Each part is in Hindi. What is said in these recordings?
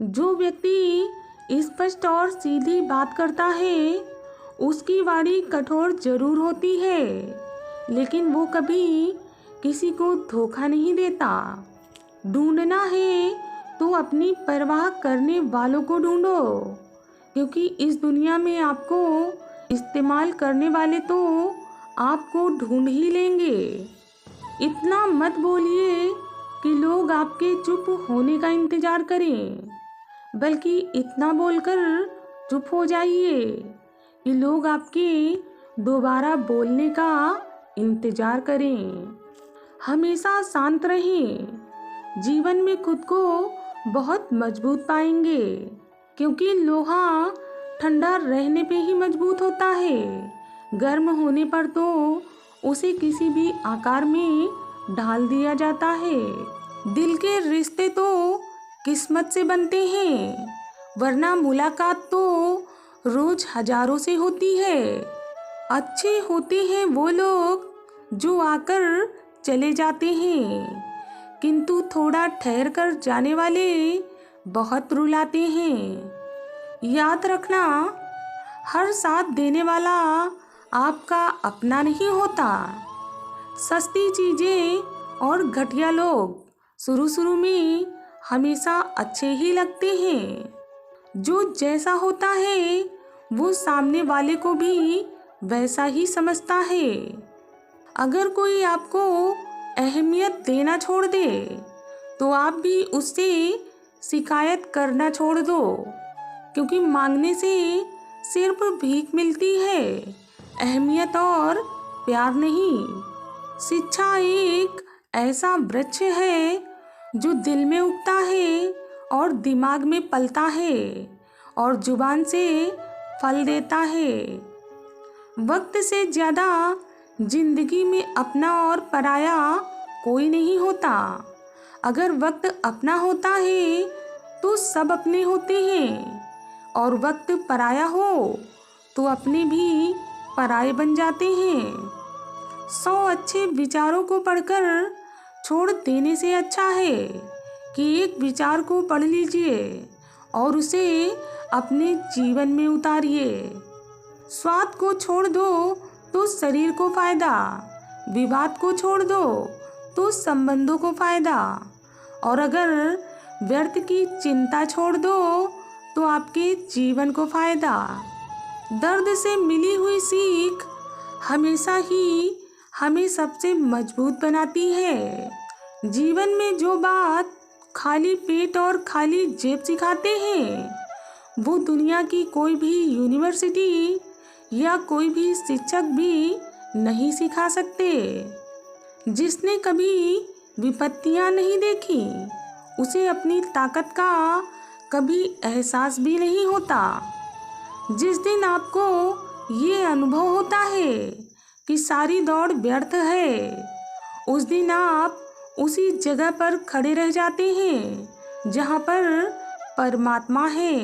जो व्यक्ति स्पष्ट और सीधी बात करता है उसकी वाणी कठोर जरूर होती है, लेकिन वो कभी किसी को धोखा नहीं देता। ढूंढना है तो अपनी परवाह करने वालों को ढूंढो, क्योंकि इस दुनिया में आपको इस्तेमाल करने वाले तो आपको ढूंढ ही लेंगे। इतना मत बोलिए कि लोग आपके चुप होने का इंतजार करें, बल्कि इतना बोलकर चुप हो जाइए कि लोग आपके दोबारा बोलने का इंतजार करें। हमेशा शांत रहें। जीवन में खुद को बहुत मजबूत पाएंगे, क्योंकि लोहा ठंडा रहने पे ही मजबूत होता है। गर्म होने पर तो उसे किसी भी आकार में ढाल दिया जाता है। दिल के रिश्ते तो किस्मत से बनते हैं, वरना मुलाकात तो रोज हजारों से होती है। अच्छे होते हैं वो लोग जो आकर चले जाते हैं, किंतु थोड़ा ठहर कर जाने वाले बहुत रुलाते हैं। याद रखना, हर साथ देने वाला आपका अपना नहीं होता। सस्ती चीजें और घटिया लोग शुरू में हमेशा अच्छे ही लगते हैं। जो जैसा होता है वो सामने वाले को भी वैसा ही समझता है। अगर कोई आपको अहमियत देना छोड़ दे तो आप भी उससे शिकायत करना छोड़ दो, क्योंकि मांगने से सिर्फ भीख मिलती है, अहमियत और प्यार नहीं। शिक्षा एक ऐसा वृक्ष है जो दिल में उगता है और दिमाग में पलता है और जुबान से फल देता है। वक्त से ज़्यादा जिंदगी में अपना और पराया कोई नहीं होता। अगर वक्त अपना होता है तो सब अपने होते हैं, और वक्त पराया हो तो अपने भी पराये बन जाते हैं। 100 अच्छे विचारों को पढ़कर छोड़ देने से अच्छा है कि एक विचार को पढ़ लीजिए और उसे अपने जीवन में उतारिए। स्वाद को छोड़ दो तो शरीर को फायदा, विवाद को छोड़ दो तो संबंधों को फायदा, और अगर व्यर्थ की चिंता छोड़ दो तो आपके जीवन को फायदा। दर्द से मिली हुई सीख हमेशा ही हमें सबसे मजबूत बनाती है। जीवन में जो बात खाली पेट और खाली जेब सिखाते हैं वो दुनिया की कोई भी यूनिवर्सिटी या कोई भी शिक्षक भी नहीं सिखा सकते। जिसने कभी विपत्तियां नहीं देखी उसे अपनी ताकत का कभी एहसास भी नहीं होता। जिस दिन आपको ये अनुभव होता है कि सारी दौड़ व्यर्थ है, उस दिन आप उसी जगह पर खड़े रह जाते हैं जहाँ पर परमात्मा है।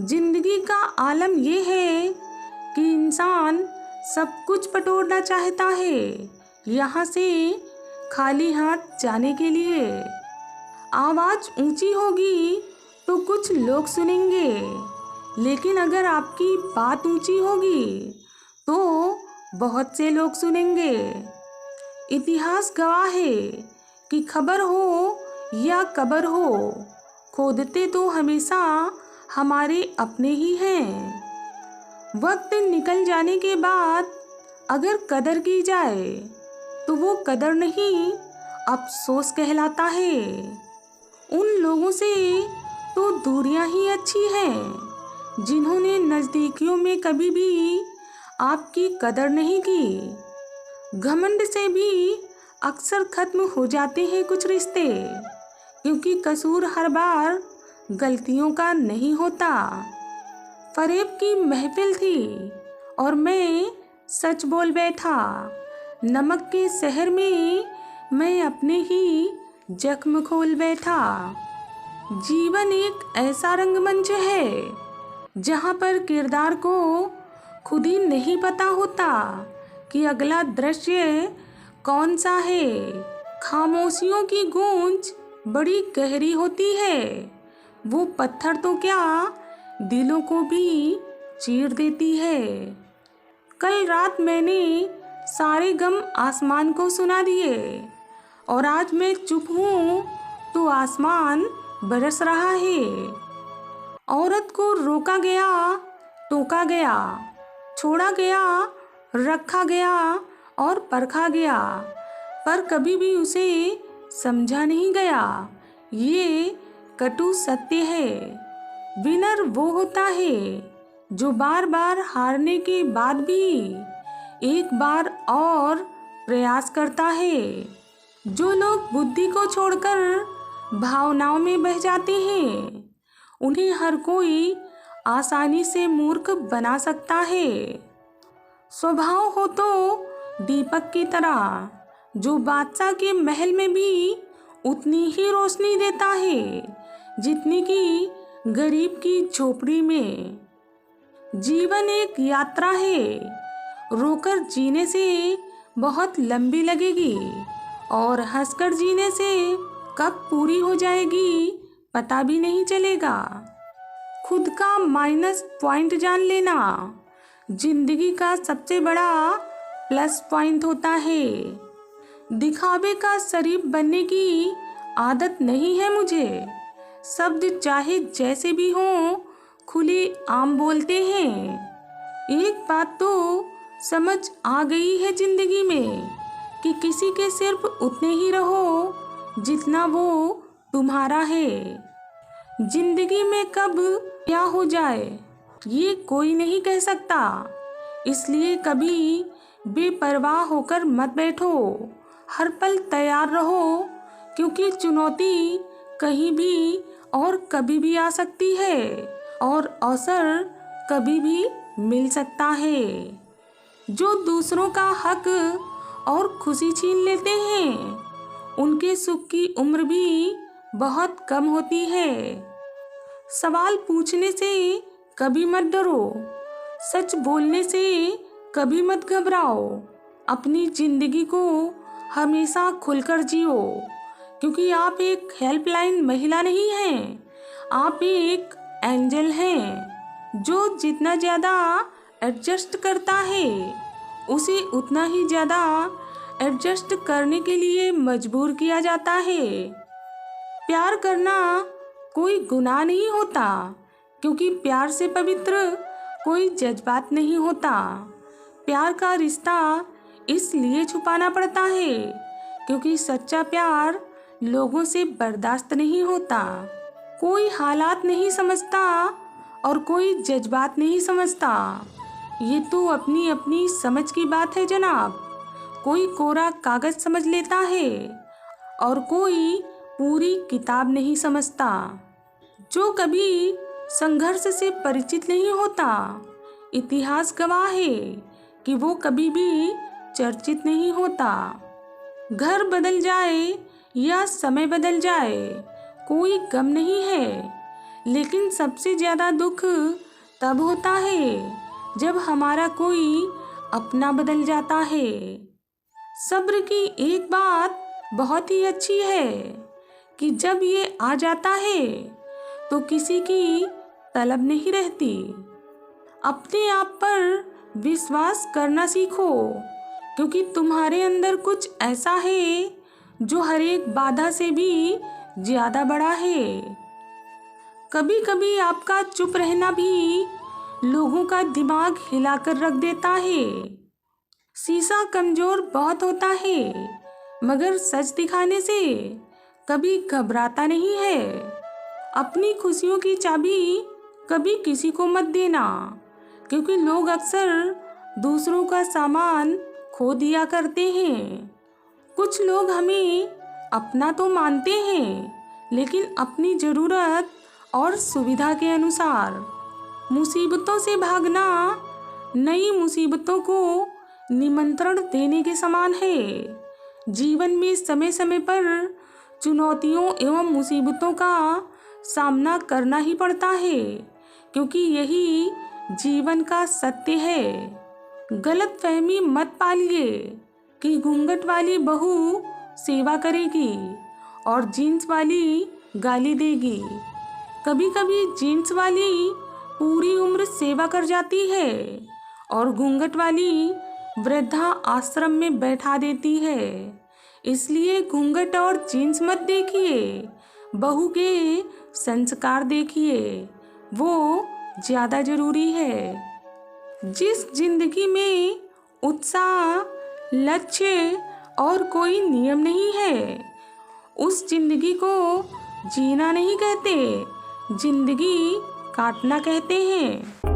जिंदगी का आलम ये है कि इंसान सब कुछ बटोरना चाहता है यहाँ से खाली हाथ जाने के लिए। आवाज़ ऊंची होगी तो कुछ लोग सुनेंगे, लेकिन अगर आपकी बात ऊंची होगी तो बहुत से लोग सुनेंगे। इतिहास गवाह है कि खबर हो या कबर हो, खोदते तो हमेशा हमारे अपने ही हैं। वक्त निकल जाने के बाद अगर कदर की जाए तो वो कदर नहीं अफसोस कहलाता है। उन लोगों से तो दूरियां ही अच्छी हैं जिन्होंने नज़दीकियों में कभी भी आपकी कदर नहीं की। घमंड से भी अक्सर खत्म हो जाते हैं कुछ रिश्ते, क्योंकि कसूर हर बार गलतियों का नहीं होता। फरेब की महफिल थी और मैं सच बोल बैठा। नमक के शहर में मैं अपने ही जख्म खोल बैठा। जीवन एक ऐसा रंगमंच है जहाँ पर किरदार को खुद ही नहीं पता होता कि अगला दृश्य कौन सा है। खामोशियों की गूंज बड़ी गहरी होती है, वो पत्थर तो क्या, दिलों को भी चीर देती है। कल रात मैंने सारे गम आसमान को सुना दिए और आज मैं चुप हूँ तो आसमान बरस रहा है। औरत को रोका गया, टोका गया, छोड़ा गया, रखा गया और परखा गया, पर कभी भी उसे समझा नहीं गया। ये कटु सत्य है। विनर वो होता है जो बार बार हारने के बाद भी एक बार और प्रयास करता है। जो लोग बुद्धि को छोड़कर भावनाओं में बह जाते हैं, उन्हें हर कोई आसानी से मूर्ख बना सकता है। स्वभाव हो तो दीपक की तरह, जो बादशाह के महल में भी उतनी ही रोशनी देता है जितनी कि गरीब की झोपड़ी में। जीवन एक यात्रा है, रोकर जीने से बहुत लंबी लगेगी और हंसकर जीने से कब पूरी हो जाएगी पता भी नहीं चलेगा। खुद का माइनस पॉइंट जान लेना जिंदगी का सबसे बड़ा प्लस पॉइंट होता है। दिखावे का शरीफ बनने की आदत नहीं है मुझे। शब्द चाहे जैसे भी हों खुले आम बोलते हैं। एक बात तो समझ आ गई है जिंदगी में कि किसी के सिर्फ उतने ही रहो जितना वो तुम्हारा है। जिंदगी में कब क्या हो जाए ये कोई नहीं कह सकता, इसलिए कभी बेपरवाह होकर मत बैठो। हर पल तैयार रहो, क्योंकि चुनौती कहीं भी और कभी भी आ सकती है और अवसर कभी भी मिल सकता है। जो दूसरों का हक और खुशी छीन लेते हैं, उनके सुख की उम्र भी बहुत कम होती है। सवाल पूछने से कभी मत डरो, सच बोलने से कभी मत घबराओ। अपनी जिंदगी को हमेशा खुलकर जियो, क्योंकि आप एक हेल्पलाइन महिला नहीं हैं, आप एक एंजल हैं। जो जितना ज़्यादा एडजस्ट करता है उसे उतना ही ज़्यादा एडजस्ट करने के लिए मजबूर किया जाता है। प्यार करना कोई गुनाह नहीं होता, क्योंकि प्यार से पवित्र कोई जज्बात नहीं होता। प्यार का रिश्ता इसलिए छुपाना पड़ता है क्योंकि सच्चा प्यार लोगों से बर्दाश्त नहीं होता। कोई हालात नहीं समझता और कोई जज्बात नहीं समझता। ये तो अपनी अपनी समझ की बात है जनाब। कोई कोरा कागज समझ लेता है और कोई पूरी किताब नहीं समझता। जो कभी संघर्ष से परिचित नहीं होता, इतिहास गवाह है कि वो कभी भी चर्चित नहीं होता। घर बदल जाए या समय बदल जाए कोई गम नहीं है, लेकिन सबसे ज़्यादा दुख तब होता है जब हमारा कोई अपना बदल जाता है। सब्र की एक बात बहुत ही अच्छी है कि जब ये आ जाता है तो किसी की तलब नहीं रहती। अपने आप पर विश्वास करना सीखो, क्योंकि तुम्हारे अंदर कुछ ऐसा है जो हर एक बाधा से भी ज़्यादा बड़ा है। कभी कभी आपका चुप रहना भी लोगों का दिमाग हिलाकर रख देता है। शीशा कमज़ोर बहुत होता है, मगर सच दिखाने से कभी घबराता नहीं है। अपनी खुशियों की चाबी कभी किसी को मत देना, क्योंकि लोग अक्सर दूसरों का सामान खो दिया करते हैं। कुछ लोग हमें अपना तो मानते हैं, लेकिन अपनी ज़रूरत और सुविधा के अनुसार। मुसीबतों से भागना नई मुसीबतों को निमंत्रण देने के समान है। जीवन में समय समय पर चुनौतियों एवं मुसीबतों का सामना करना ही पड़ता है, क्योंकि यही जीवन का सत्य है। गलतफहमी मत पालिए कि घूंघट वाली बहू सेवा करेगी और जीन्स वाली गाली देगी। कभी कभी जीन्स वाली पूरी उम्र सेवा कर जाती है और घूंघट वाली वृद्धा आश्रम में बैठा देती है। इसलिए घूंघट और जीन्स मत देखिए, बहू के संस्कार देखिए, वो ज़्यादा जरूरी है। जिस जिंदगी में उत्साह, लक्ष्य और कोई नियम नहीं है, उस जिंदगी को जीना नहीं कहते, जिंदगी काटना कहते हैं।